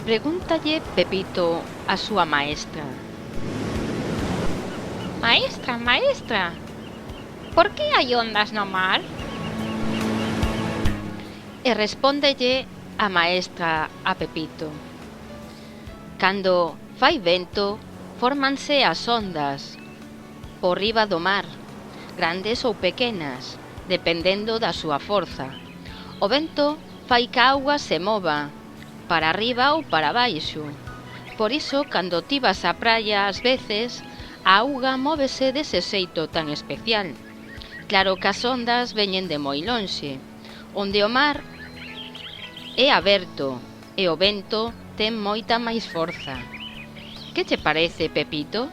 Pregúntalle Pepito a súa maestra. Maestra, maestra, por que hai ondas no mar? E respóndelle a maestra a Pepito. Cando fai vento, fórmanse as ondas por riba do mar, grandes ou pequenas, dependendo da súa forza. O vento fai que a auga se mova para arriba ou para baixo. Por iso, cando ti vas á praia ás veces, a auga móvese dese xeito tan especial. Claro que as ondas veñen de moi lonxe, onde o mar é aberto e o vento ten moita máis forza. Que che parece, Pepito?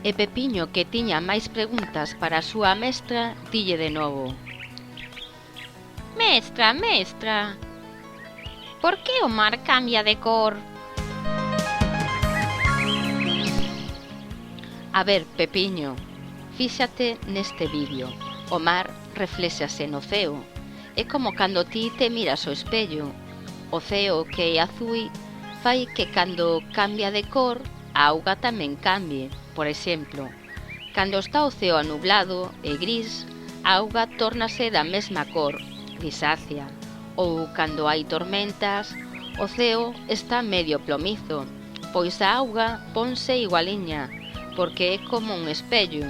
E Pepiño, que tiña máis preguntas para a súa mestra, dille de novo. Mestra, mestra, por que o mar cambia de cor? A ver, Pepiño, fíxate neste vídeo. O mar refléxase no ceo. É como cando ti te miras ao espello. O ceo, que é azul, fai que cando cambia de cor, a auga tamén cambie. Por exemplo, cando está o ceo anublado e gris, a auga tórnase da mesma cor, grisácea. Ou cando hai tormentas, o ceo está medio plomizo, pois a auga ponse igualiña, porque é como un espello.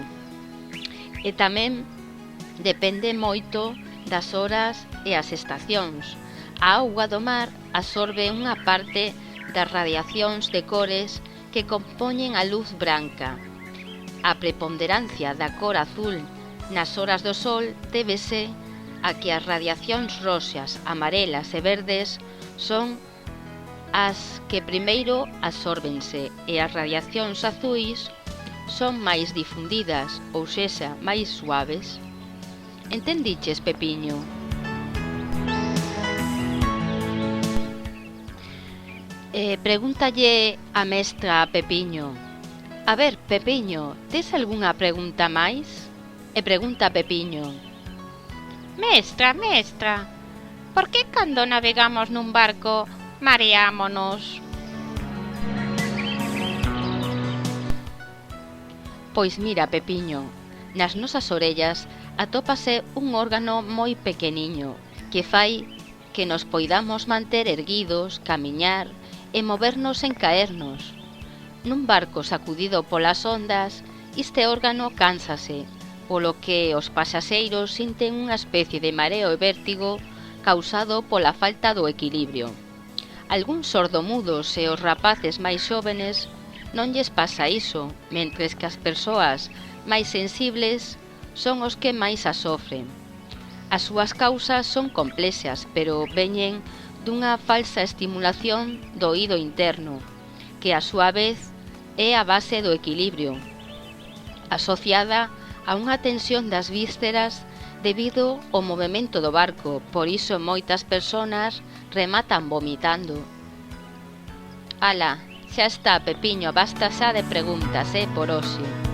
E tamén depende moito das horas e as estacións. A auga do mar absorbe unha parte das radiacións de cores que compoñen a luz branca. A preponderancia da cor azul nas horas do sol débese a que as radiacións roxas, amarelas e verdes son as que primeiro absórbense e as radiacións azuis son máis difundidas, ou sexa, máis suaves. Entendiches, Pepiño? Pregúntalle a mestra a Pepiño. A ver, Pepiño, tes algunha pregunta máis? E pregunta a Pepiño. Mestra, mestra, por que cando navegamos nun barco mareámonos? Pois mira, Pepiño, nas nosas orellas atópase un órgano moi pequeniño que fai que nos poidamos manter erguidos, camiñar e movernos sen caernos. Nun barco sacudido polas ondas, este órgano cánsase, polo que os pasaxeiros sinten unha especie de mareo e vértigo causado pola falta do equilibrio. Algúns sordomudos e os rapaces máis xóvenes non lles pasa iso, mentres que as persoas máis sensibles son os que máis a sofren. As súas causas son complexas, pero veñen dunha falsa estimulación do oído interno, que a súa vez é a base do equilibrio, asociada a unha tensión das vísceras debido ao movemento do barco. Por iso moitas persoas rematan vomitando. Ala, xa está, Pepiño, basta xa de preguntas, por hoxe.